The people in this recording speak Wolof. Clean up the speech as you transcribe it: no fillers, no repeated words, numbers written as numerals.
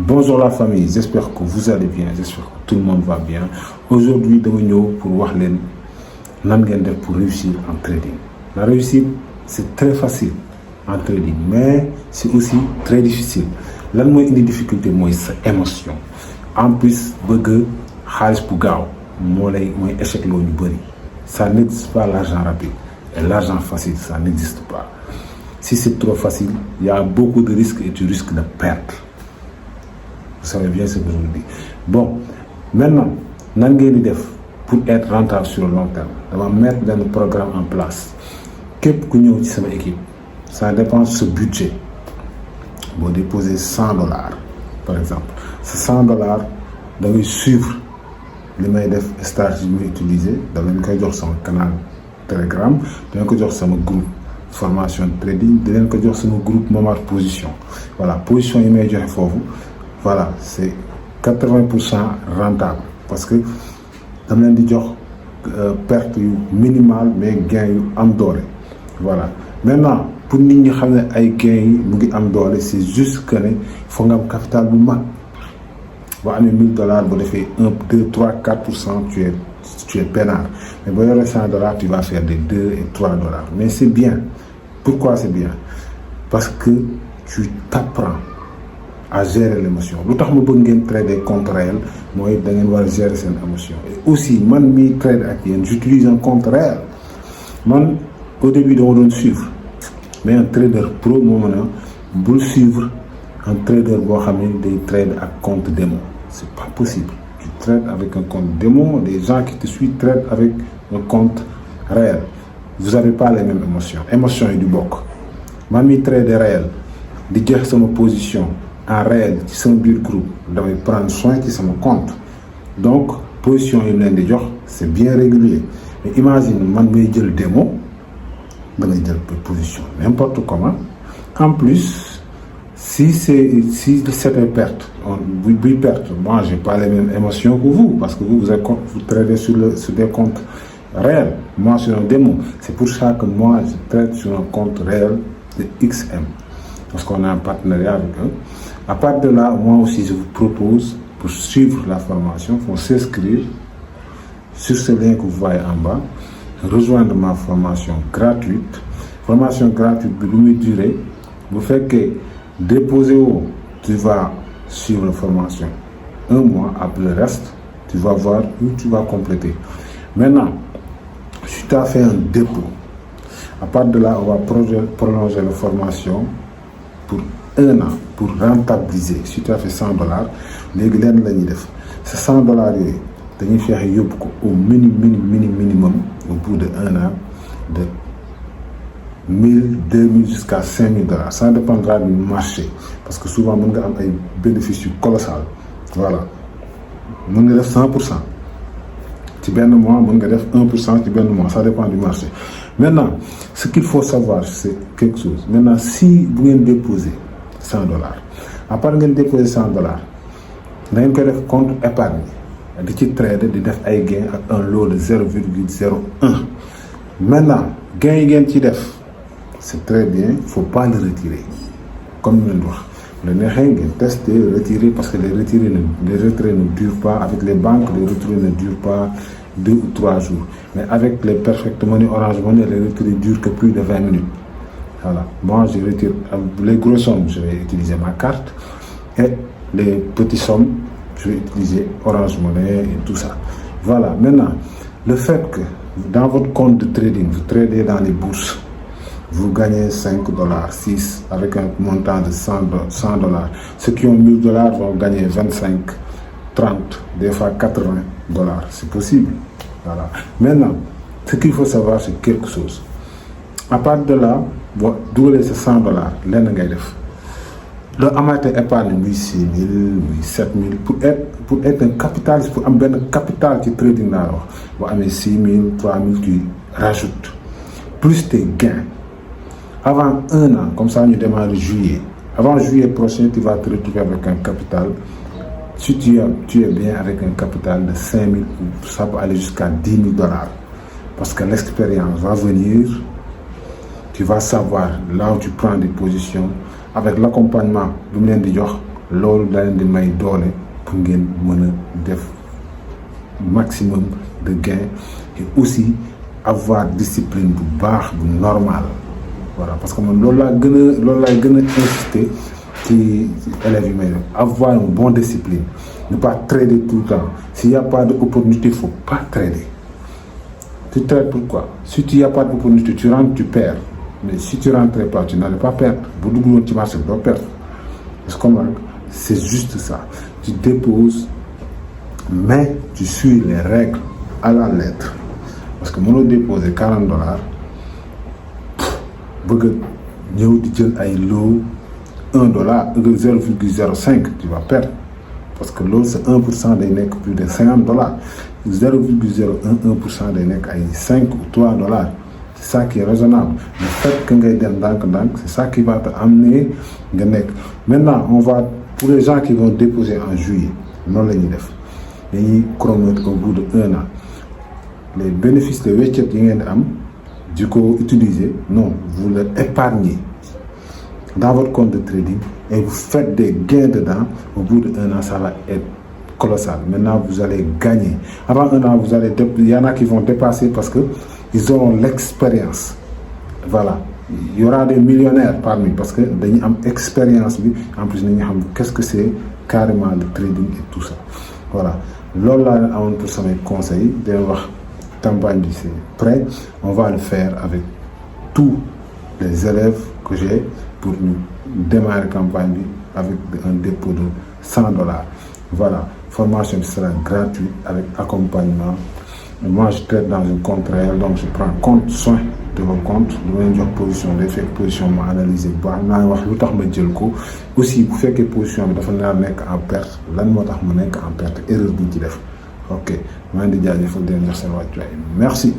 Bonjour la famille, j'espère que vous allez bien, j'espère que tout le monde va bien. Aujourd'hui, dama ñëw pour wax leen nan ngeen def pour réussir en trading. La réussite, c'est très facile en trading, mais c'est aussi très difficile. Lan mooy indi difficulté mooy sa émotion. En plus, bëgg xaalis bu gaaw mooy échec loo ñu bëri. Ça n'existe pas l'argent rapide et l'argent facile, ça n'existe pas. Si c'est trop facile, il y a beaucoup de risques et tu risques de perdre. Vous savez bien ce que je vous dis. Bon, maintenant, nan ngeen di def pour être rentable sur le long terme. Dama mettre benn programme en place. Képp ku ñëw ci sama équipe, ça dépend de ce budget. Boo déposer $100 par exemple, ce $100 da ngay suivre li may def stratégie bi may utiliser, da leen koy jox sama canal Telegram, da leen ko jox sama groupe formation trading, da leen ko jox sama groupe Momar Position. Voilà, position yi may joxe foofu. Voilà, c'est 80% rentable parce que dama leen di jox perte yu minimale mais gain yu am doole. Voilà, maintenant pour nit ñi xam ne ay gain yi mu ngi am doole, c'est juste que ne faut nga am capital bu mag. Boo amee $1000 boo defee 1, 2, 3, 4%, tu es peinard. Mais boo yoree $100 tu vas faire des 2 et $3. Mais c'est bien. Pourquoi c'est bien? Parce que tu t'apprends à gérer l'émotion. Lu tax ma bëgg ngeen trader compte réel mooy da ngeen war a gérer seen émotion. Et aussi man mi trade ak yéen j'utilise un compte réel. Man au début dama doon suivre, mais un trader pro moo mën a bul suivre un trader boo xam ne day trade ak compte démo. C'est pas possible. Tu trades avec un compte démo, les gens qui te suivent traitent avec un compte réel. Vous avez pas les mêmes émotions. Émotions yi du bokk. Man mi trade réel di jox sama position en réel ci sama biir groupe damay prendre soin ci sama compte. Donc position yi leen di jox c'est bien régulier. Mais imagine man may jël démo da ngay jël position n'importe comment. En plus si c'était perte, buy perte, moi j'ai pas les mêmes émotions que vous parce que vous tradez sur des comptes réels, moi sur un démo. C'est pour ça que moi je trade sur un compte réel de XM parce qu'on a un partenariat avec eux. À partir de là, moi aussi je vous propose pour suivre la formation, il faut s'inscrire sur ce lien que vous voyez en bas, rejoindre ma formation gratuite. Formation gratuite bi lu muy durer bu fekkee déposer woo, tu vas suivre la formation 1 mois, après le reste tu vas voir où tu vas compléter. Maintenant si tu as fait un dépôt, à partir de là on va prolonger la formation pour 1 an pour rentabiliser. Si tu as fait $100 léegi leen la ñuy def ce $100 yooyu dañuy fexe yóbbu ko au minimum au bout de 1 an de 1000, 2000 jusqu'à $5000. Ça dépendra du marché parce que souvent mën nga am ay bénéfices yu colossal. Voilà, mën nga def 100% ci benn mois, mën nga def 1% ci benn mois, ça dépend du marché. Maintenant ce qu'il faut savoir c'est quelque chose. Maintenant si vous ngeen déposer $100, à part ngeen déposer $100 da ngeen koy def compte épargne di ci trader di def ay gain ak un lot de 0,01. Maintenant gain yi ngeen ci def c'est très bien, il faut pas le retirer comme ñu leen wax. Le neexee ngeen tester retirer parce que les retraits ne durent pas avec les banques. Les retraits ne durent pas 2 ou 3 jours, mais avec les Perfect Money, Orange Money, les retraits durent que plus de 20 minutes. Voilà, moi je retire les grosses sommes, je vais utiliser ma carte, et les petites sommes je vais utiliser Orange Money et tout ça. Voilà, maintenant le fait que dans votre compte de trading vous tradez dans les bourses, vous gagnez $5, 6 avec un montant de $100. Ceux qui ont $1000 vont gagner 25, 30, des fois $80. C'est possible. Voilà. Maintenant, ce qu'il faut savoir, c'est quelque chose. À partir de là, vous doublez ces $100, l'un ngay def. Le amateur épargne muy 6000, muy 7000 pour être un capitaliste, pour am benn capital ci trading laa wax. Boo amee 6000, 3000 tu rajoutes plus tes gains. Avant 1 an, comme ça, nous démarrons juillet. Avant juillet prochain, tu vas te retrouver avec un capital. Si tu es bien avec un capital de 5000, ça peut aller jusqu'à $10,000. Parce que l'expérience va venir. Tu vas savoir là où tu prends des positions. Avec l'accompagnement, loolu da leen di may doole pour ngeen mën a def maximum de gains et aussi avoir discipline bu baax bu normal voilà parce que man loolu laay gën a insister ci élèves yi may def avoir une bonne discipline ne pas trader tout le temps s'il y a pas d'opportunité il faut pas trader. Tu trades pourquoi? Si tu n'y a pas d'opportunité, tu rentres, tu perds. Mais si tu ne rentres pas, tu n'allais pas perdre. Beaucoup de marché, tu dois perdre. C'est juste ça. Tu déposes, mais tu suis les règles à la lettre. Parce que mon déposer $40, ñëw di jël ay lot $1, 0,05, tu vas perdre. Parce que l'autre, c'est 1% des nègres plus de $50. 0,011% des nègres à 5 ou $3. C'est ça qui est raisonnable. Le fait que vous ayez c'est ça qui va te amener des nègres. Maintenant, on va, pour les gens qui vont déposer en juillet, non les NIDEF, ils chronomètrent au bout de 1 an. Les bénéfices de Wechet du coup utilisés, non, vous les épargnez dans votre compte de trading et vous faites des gains dedans. Au bout de 1 an, ça va être colossal. Maintenant, vous allez gagner. Avant 1 an, il y en a qui vont dépasser parce que ils auront l'expérience. Voilà. Il y aura des millionnaires parmi parce que ils ont expérience. En plus, ils savent qu'est-ce que c'est carrément le trading et tout ça. Voilà. Là, pour ça, mes conseils, campagne c'est prêt. On va le faire avec tous les élèves que j'ai pour nous démarrer la campagne avec un dépôt de $100. Voilà, formation sera gratuite avec accompagnement. Moi, je traite dans une compte réel, donc je prends soin de vos comptes. Je vais position, l'effet position, analyser. Aussi, vous faites que position, en perte. En perte, erreur. Ok, merci.